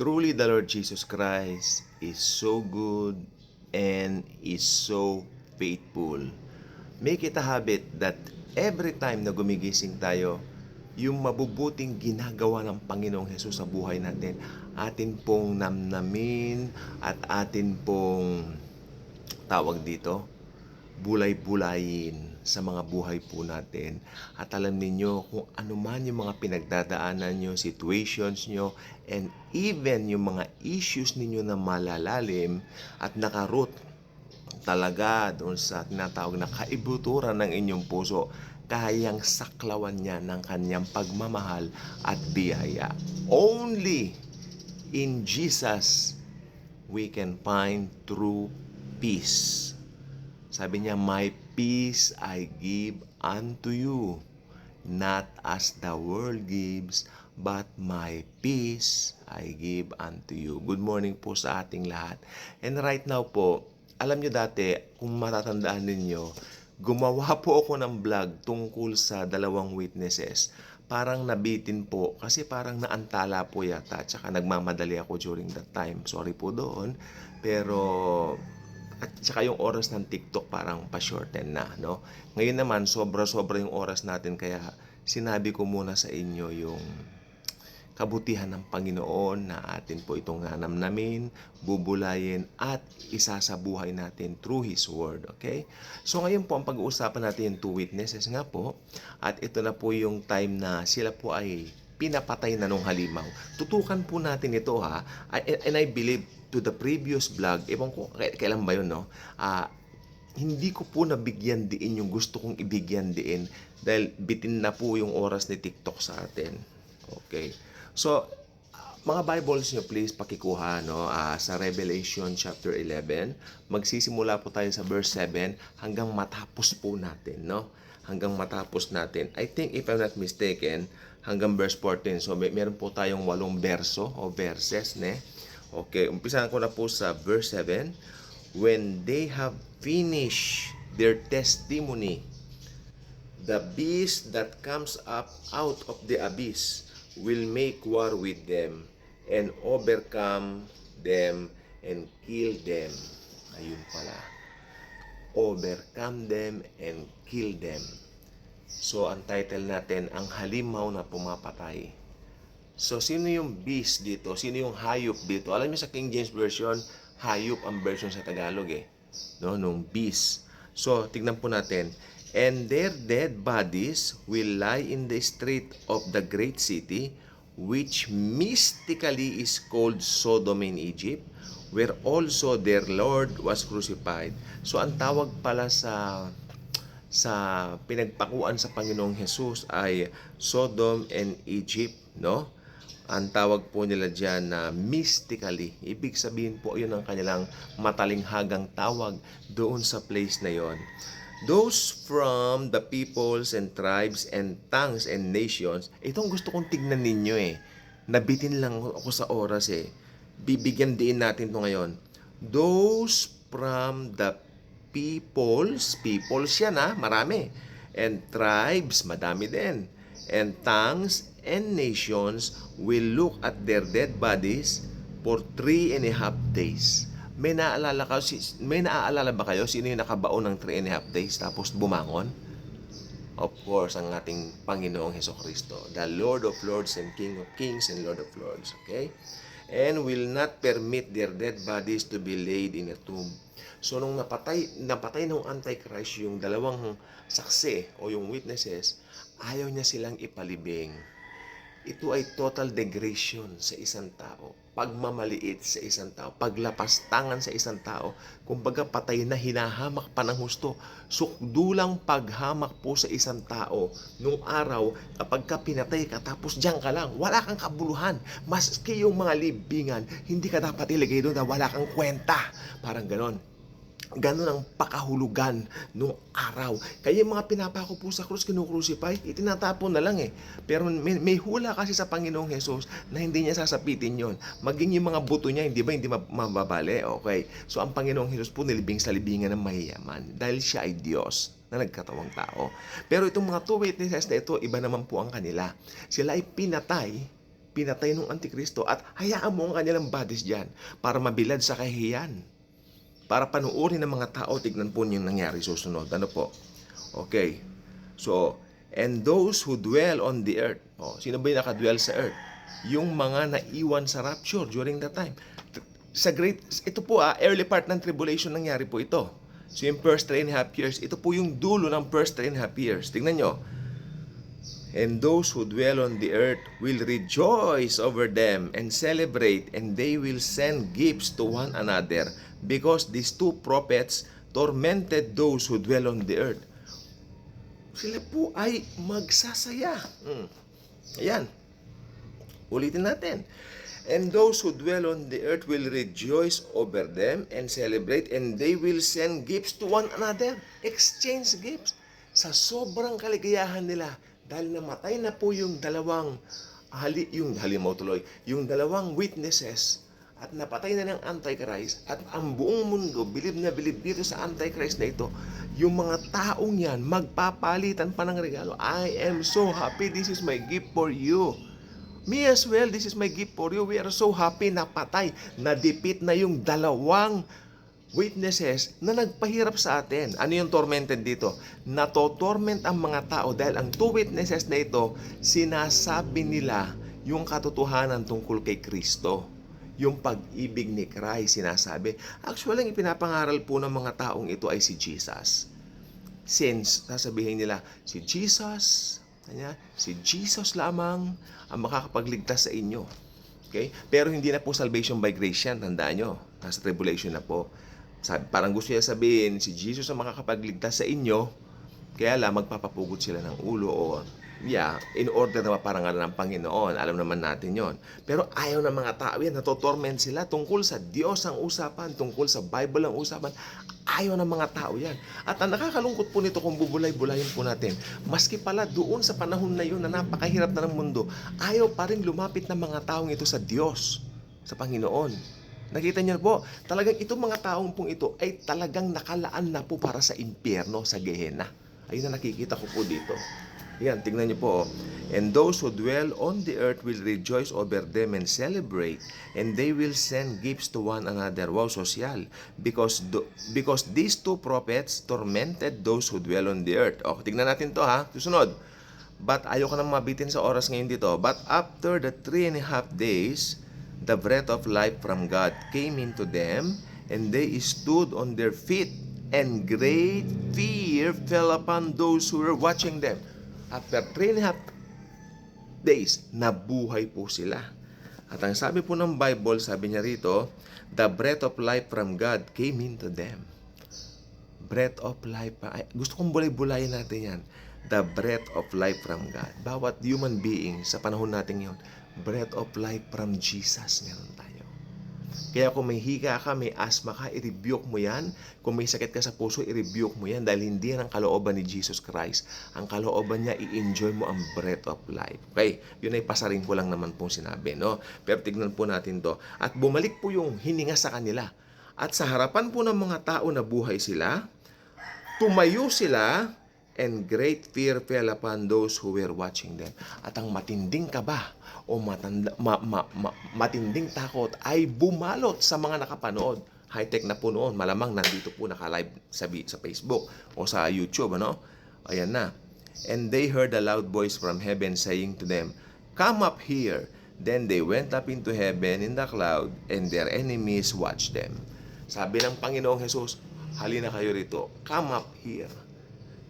Truly, the Lord Jesus Christ is so good and is so faithful. Make it a habit that every time na gumigising tayo, yung mabubuting ginagawa ng Panginoong Hesus sa buhay natin, atin pong namnamin at atin pong tawag dito, bulay-bulayin sa mga buhay po natin. At alam ninyo kung ano man yung mga pinagdadaanan nyo, situations nyo, and even yung mga issues ninyo na malalalim at nakaroot talaga doon sa tinatawag na kaibuturan ng inyong puso, kayang saklawan niya ng kanyang pagmamahal at biyaya. Only in Jesus we can find true peace. Sabi niya, my peace I give unto you, not as the world gives, but my peace I give unto you. Good morning po sa ating lahat. And right now po, alam nyo dati, kung matatandaan ninyo, gumawa po ako ng vlog tungkol sa dalawang witnesses. Parang nabitin po kasi parang naantala po yata, tsaka nagmamadali ako during that time. Sorry po doon. Pero at saka yung oras ng TikTok parang pa-shorten na, no? Ngayon naman, sobra-sobra yung oras natin, kaya sinabi ko muna sa inyo yung kabutihan ng Panginoon na atin po itong nanamnamin, bubulayin at isasabuhay natin through His Word, okay? So ngayon po, ang pag-uusapan natin yung two witnesses nga po, at ito na po yung time na sila po ay pinapatay na nung halimaw. Tutukan po natin ito ha, and I believe to the previous vlog, ewan ko kailan ba yun, no? Hindi ko po nabigyan diin yung gusto kong ibigyan diin dahil bitin na po yung oras ni TikTok sa atin. Okay. So, mga Bibles nyo, please pakikuha, no? Sa Revelation chapter 11, magsisimula po tayo sa verse 7 hanggang matapos po natin, no? Hanggang matapos natin. I think, if I'm not mistaken, hanggang verse 14. So, meron po tayong 8 verso o verses, ne? Okay, umpisahan ko na po sa verse 7. When they have finished their testimony, the beast that comes up out of the abyss will make war with them and overcome them and kill them. Ayun pala. Overcome them and kill them. So, ang title natin, ang halimaw na pumapatay. So, sino yung beast dito? Sino yung hayop dito? Alam niyo sa King James Version, hayop ang version sa Tagalog eh. No, nung beast. So, tignan po natin. And their dead bodies will lie in the street of the great city, which mystically is called Sodom in Egypt, where also their Lord was crucified. So, ang tawag pala sa pinagpakuan sa Panginoong Hesus ay Sodom and Egypt, no? Ang tawag po nila diyan na mystically. Ibig sabihin po, yun ang kanilang matalinghagang tawag doon sa place na yon. Those from the peoples and tribes and tongues and nations, itong gusto kong tignan ninyo eh. Nabitin lang ako sa oras eh. Bibigyan din natin ito ngayon. Those from the peoples yan ha, marami. And tribes, madami din. And tongues and nations will look at their dead bodies for 3.5 days. May naaalala ba kayo sino yung nakabaon ng 3.5 days tapos bumangon? Of course, ang ating Panginoong Hesukristo, the Lord of Lords and King of Kings and Lord of Lords, okay? And will not permit their dead bodies to be laid in a tomb. So, nung napatay ng Antichrist yung dalawang saksi o yung witnesses, ayaw niya silang ipalibing. Ito ay total degradation sa isang tao, pagmamaliit sa isang tao, paglapastangan sa isang tao, kumbaga patay na hinahamak pa ng husto. Sukdulang paghamak po sa isang tao nung araw kapag ka pinatay ka tapos diyan ka lang, wala kang kabuluhan. Maski yung mga libingan, hindi ka dapat ilagay doon na wala kang kwenta. Parang ganon. Ganon ang pakahulugan nung araw. Kaya yung mga pinapako po sa krus, kinukrucify, itinatapon na lang eh. Pero may hula kasi sa Panginoong Hesus na hindi niya sasapitin yon. Maging yung mga buto niya, hindi mababali? Okay. So ang Panginoong Hesus po nilibing sa libingan ng mahiyaman dahil siya ay Diyos na nagkatawang tao. Pero itong mga two witnesses na ito, iba naman po ang kanila. Sila ay pinatay pinatay ng Antikristo at hayaan mo ang kanilang bodies dyan para mabilad sa kahihiyan. Para panuorin ng mga tao, tignan po niyo yung nangyari susunod. Ano po? Okay. So, and those who dwell on the earth. Sino ba yung nakadwell sa earth? Yung mga naiwan sa rapture during that time. Ito po early part ng tribulation nangyari po ito. So yung first 3.5 years, ito po yung dulo ng first 3.5 years. Tingnan nyo. And those who dwell on the earth will rejoice over them and celebrate, and they will send gifts to one another, because these two prophets tormented those who dwell on the earth. Sila po ay magsasaya. Ayan. Ulitin natin. And those who dwell on the earth will rejoice over them and celebrate, and they will send gifts to one another. Exchange gifts. Sa sobrang kaligayahan nila, dahil namatay na po yung dalawang witnesses, at napatay na ng Antichrist, at ang buong mundo bilib na bilib dito sa Antichrist na ito, yung mga taong yan magpapalitan pa ng regalo. I am so happy, this is my gift for you. Me as well, this is my gift for you. We are so happy na patay, nadipit na yung dalawang witnesses na nagpahirap sa atin. Ano yung tormented dito? Natotorment ang mga tao dahil ang two witnesses na ito, sinasabi nila yung katotohanan tungkol kay Kristo. Yung pag-ibig ni Christ sinasabi. Actually, ang ipinapangaral po ng mga taong ito ay si Jesus. Since sasabihin nila, si Jesus lamang ang makakapagligtas sa inyo. Okay? Pero hindi na po salvation by grace yan. Tandaan nyo, nasa tribulation na po. Parang gusto niya sabihin, si Jesus ang makakapagligtas sa inyo, kaya lang magpapapugot sila ng ulo in order na maparangalan ng Panginoon. Alam naman natin yon. Pero ayaw ng mga tao yan, natotorment sila tungkol sa Diyos ang usapan, tungkol sa Bible ang usapan. Ayaw ng mga tao yan. At ang nakakalungkot po nito kung bubulay-bulayin po natin, maski pala doon sa panahon na yun na napakahirap na ng mundo, ayaw pa rin lumapit ng mga taong ito sa Diyos, sa Panginoon. Nakita niyo po, talagang itong mga taong pong ito ay talagang nakalaan na po para sa impyerno, sa Gehenna. Ayun na nakikita ko po dito. Yan, tingnan niyo po. And those who dwell on the earth will rejoice over them and celebrate, and they will send gifts to one another. Wow, social. Because these two prophets tormented those who dwell on the earth. Tingnan natin to Susunod. But ayoko nang mabitin sa oras ngayon dito. But after the 3.5 days, the breath of life from God came into them, and they stood on their feet, and great fear fell upon those who were watching them. After 3.5 days, nabuhay po sila. At ang sabi po ng Bible, sabi niya rito, the breath of life from God came into them. Breath of life. Gusto kong bulay-bulayin natin yan. The breath of life from God. Bawat human being sa panahon natin ngayon, breath of life from Jesus meron tayo. Kaya kung may higa ka, may asthma ka, i-rebuke mo yan. Kung may sakit ka sa puso, i-rebuke mo yan dahil hindi yan ang kalooban ni Jesus Christ. Ang kalooban niya, i-enjoy mo ang breath of life. Okay? Yun ay pasaring ko lang naman pong sinabi, no? Pero tignan po natin to. At bumalik po yung hininga sa kanila. At sa harapan po ng mga tao na buhay sila, tumayo sila, and great fear fell upon those who were watching them. At ang matinding kaba o matinding takot ay bumalot sa mga nakapanood. High-tech na po noon. Malamang nandito po naka-live sa Facebook o sa YouTube, Ayan na. And they heard a loud voice from heaven saying to them, "Come up here." Then they went up into heaven in the cloud, and their enemies watched them. Sabi ng Panginoong Jesus, halina kayo rito. Come up here.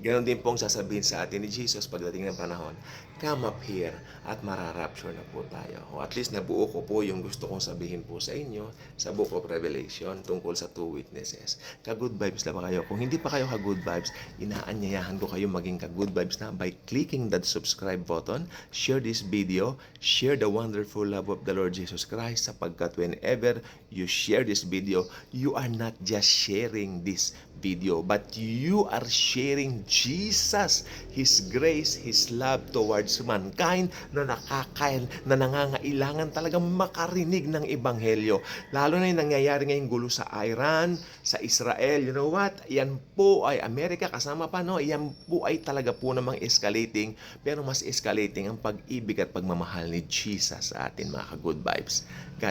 Ganon din pong sasabihin sa atin ni Jesus pagdating ng panahon, come up here at mararapture na po tayo. O at least nabuo ko po yung gusto kong sabihin po sa inyo sa Book of Revelation tungkol sa two witnesses. Ka-good vibes na ba kayo? Kung hindi pa kayo ka-good vibes, inaanyayahan ko kayo maging ka-good vibes na by clicking that subscribe button, share this video, share the wonderful love of the Lord Jesus Christ, sapagkat whenever you share this video, you are not just sharing this video, but you are sharing Jesus, His grace, His love towards affects mankind, na na nangangailangan talagang makarinig ng ebanghelyo. Lalo na yung nangyayari ngayong gulo sa Iran, sa Israel. You know what? Yan po ay Amerika kasama pa, no? Yan po ay talaga po namang escalating, pero mas escalating ang pag-ibig at pagmamahal ni Jesus sa atin, mga ka-good vibes. God